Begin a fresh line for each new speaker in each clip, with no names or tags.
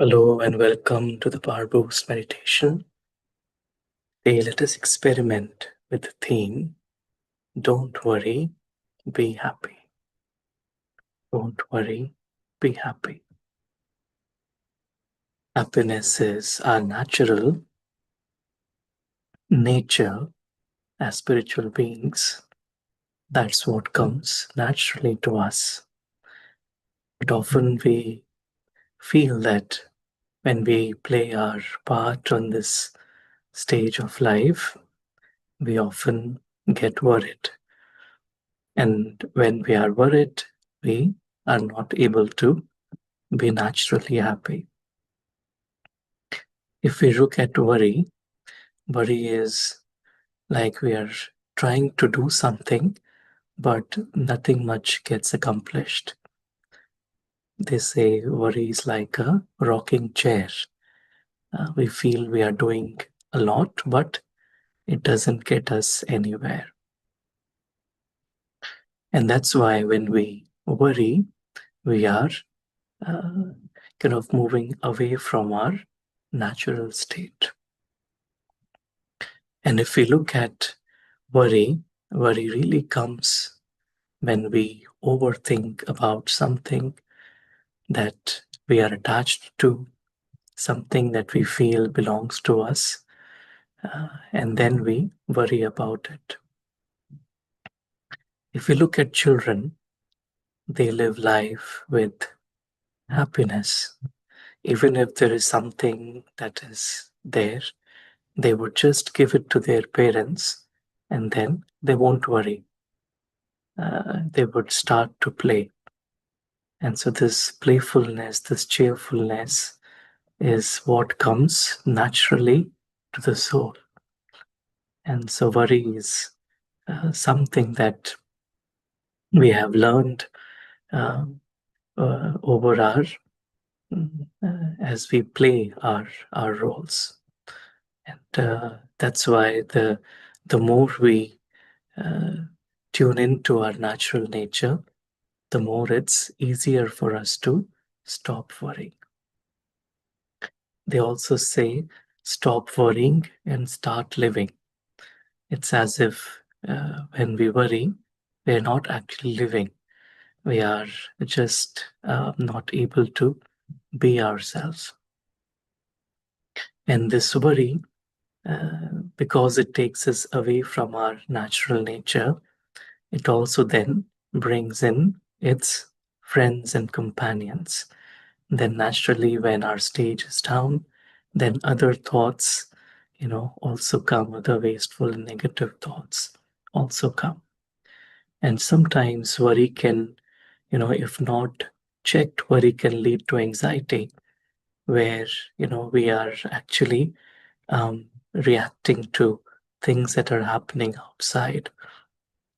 Hello and welcome to the Powerboost meditation. Today, let us experiment with the theme Don't worry, be happy. Don't worry, be happy. Happiness is our natural nature as spiritual beings. That's what comes naturally to us. But often we feel that when we play our part on this stage of life, we often get worried. And when we are worried, we are not able to be naturally happy. If we look at worry, worry is like we are trying to do something, but nothing much gets accomplished. They say worry is like a rocking chair. We feel we are doing a lot, but it doesn't get us anywhere. And that's why when we worry, we are uh, kind of moving away from our natural state. And if we look at worry, worry really comes when we overthink about something that we are attached to, something that we feel belongs to us, and then we worry about it. If we look at children, they live life with happiness. Even if there is something that is there, they would just give it to their parents and then they won't worry. They would start to play. And so, this playfulness, this cheerfulness is what comes naturally to the soul. And so, worry is something that we have learned uh, over our as we play our roles. And that's why the more we uh, tune into our natural nature, the more it's easier for us to stop worrying. They also say stop worrying and start living. It's as if when we worry, we're not actually living. We are just not able to be ourselves. And this worry, because it takes us away from our natural nature, it also then brings in its friends and companions. Then naturally, when our stage is down, then other thoughts, also come, other wasteful and negative thoughts also come. And sometimes worry can, if not checked, worry can lead to anxiety, where, we are actually reacting to things that are happening outside.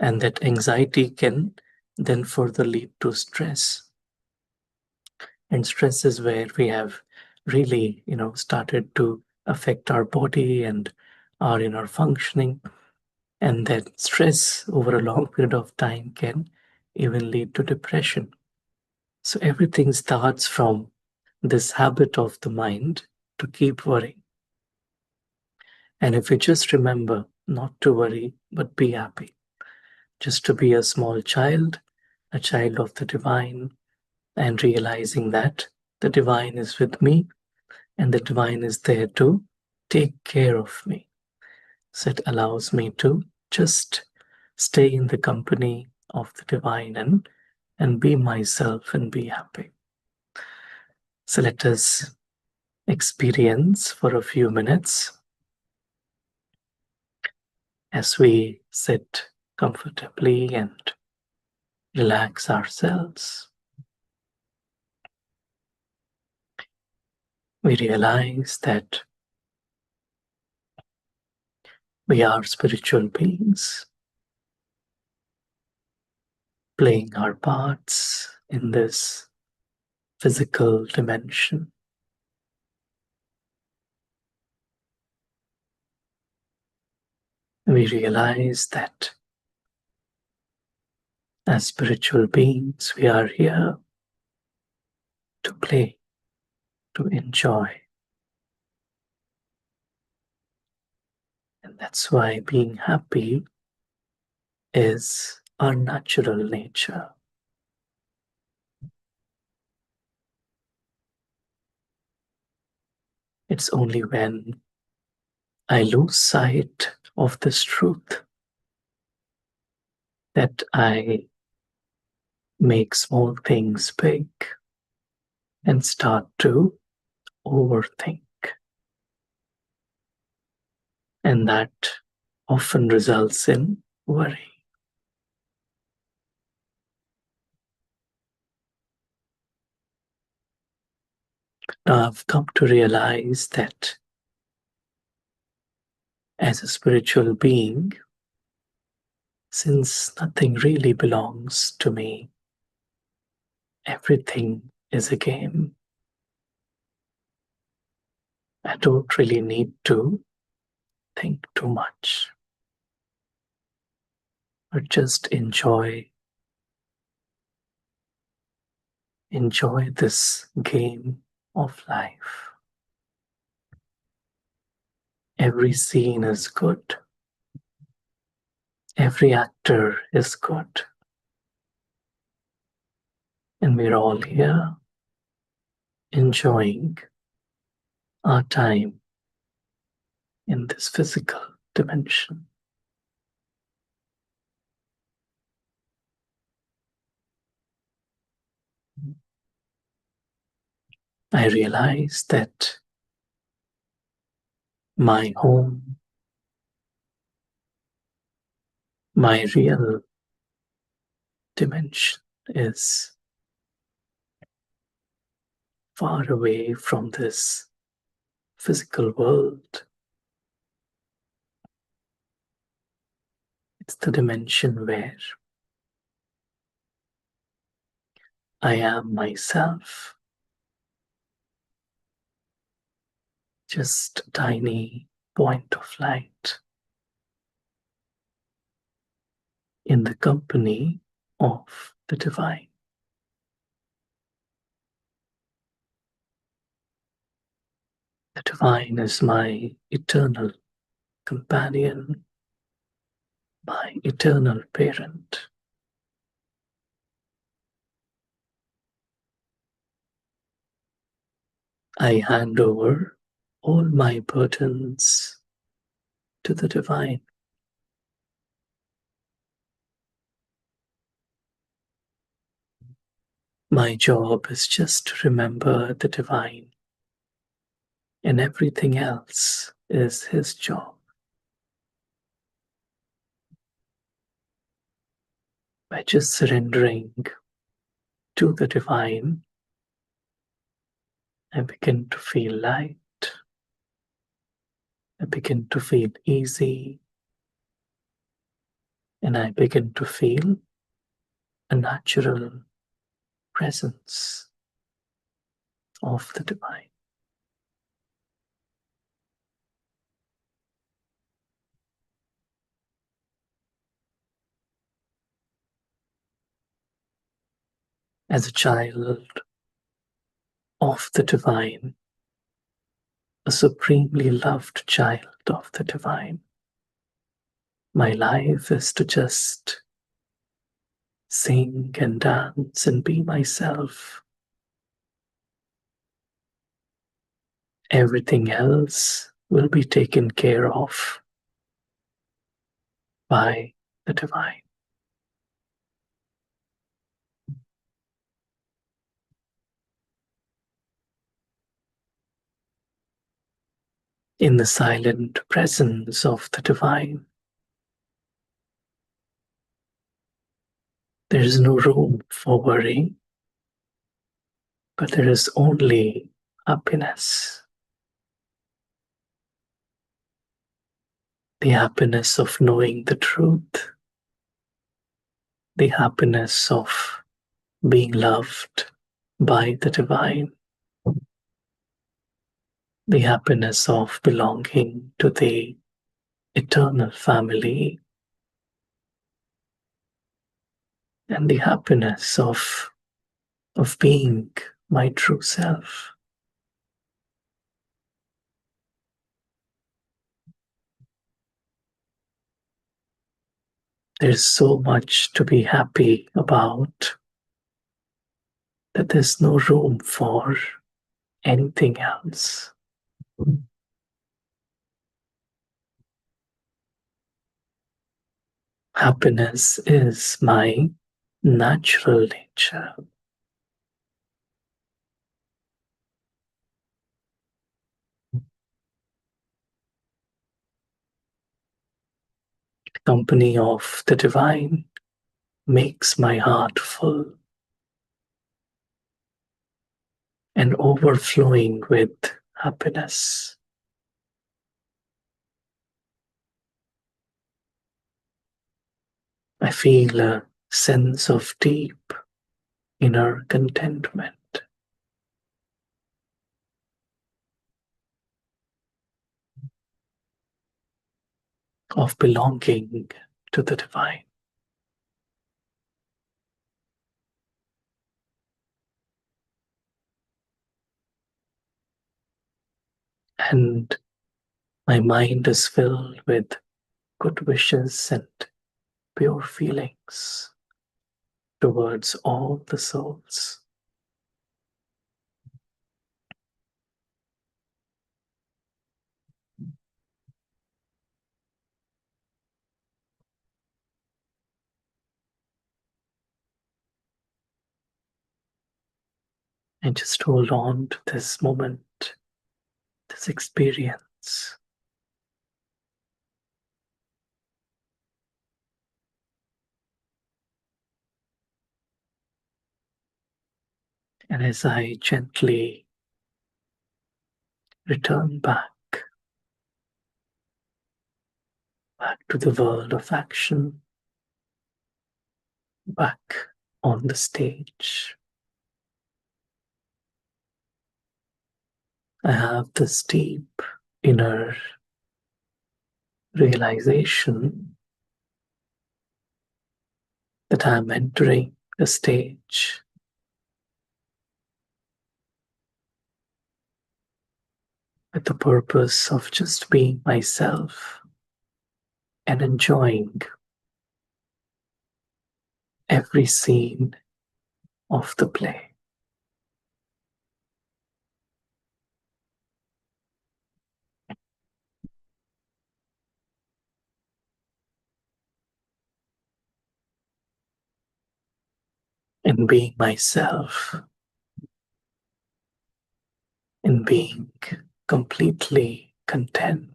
And that anxiety can then further lead to stress. And stress is where we have really, started to affect our body and our inner functioning. And that stress over a long period of time can even lead to depression. So everything starts from this habit of the mind to keep worrying. And if we just remember not to worry, but be happy, just to be a small child, a child of the divine, and realizing that the divine is with me and the divine is there to take care of me. So it allows me to just stay in the company of the divine and be myself and be happy. So let us experience for a few minutes as we sit comfortably and relax ourselves. We realize that we are spiritual beings playing our parts in this physical dimension. We realize that as spiritual beings, we are here to play. to enjoy. And that's why being happy is our natural nature. It's only when I lose sight of this truth that I make small things big and start to overthink. And that often results in worry. Now I've come to realize that as a spiritual being, since nothing really belongs to me, everything is a game. I don't really need to think too much, but just enjoy this game of life. Every scene is good. Every actor is good. And we're all here enjoying our time in this physical dimension. I realize that my home, my real dimension is far away from this physical world. It's the dimension where I am myself, just a tiny point of light in the company of the divine. The divine is my eternal companion, my eternal parent. I hand over all my burdens to the divine. My job is just to remember the divine, and everything else is his job. By just surrendering to the divine, I begin to feel light. I begin to feel easy, and I begin to feel a natural presence of the divine. As a child of the divine, a supremely loved child of the divine, my life is to just sing and dance and be myself. Everything else will be taken care of by the divine. In the silent presence of the divine, there is no room for worry, but there is only happiness. The happiness of knowing the truth, the happiness of being loved by the divine, the happiness of belonging to the eternal family, and the happiness of being my true self. There's so much to be happy about that there's no room for anything else. Happiness is my natural nature. The company of the divine makes my heart full and overflowing with happiness. I feel a sense of deep inner contentment. Of belonging to the divine. And my mind is filled with good wishes and pure feelings towards all the souls. And just hold on to this moment, this experience. And as I gently return back to the world of action, back on the stage, I have this deep inner realization that I'm entering a stage with the purpose of just being myself and enjoying every scene of the play. And being myself and being completely content.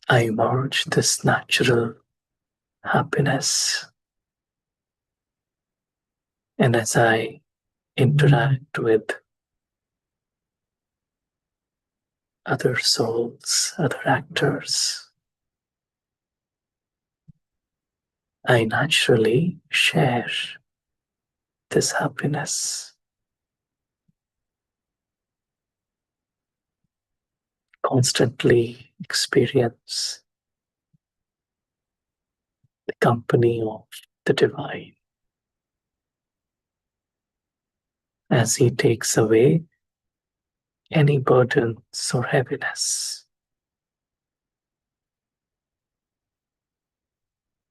I merge this natural happiness, and as I interact with other souls, other actors, I naturally share this happiness, constantly experience the company of the divine as he takes away any burdens or heaviness.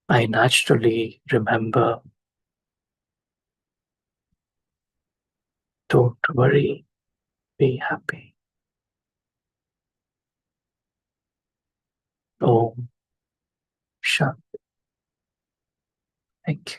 I naturally remember, don't worry, be happy. Om Shanti. Thank you.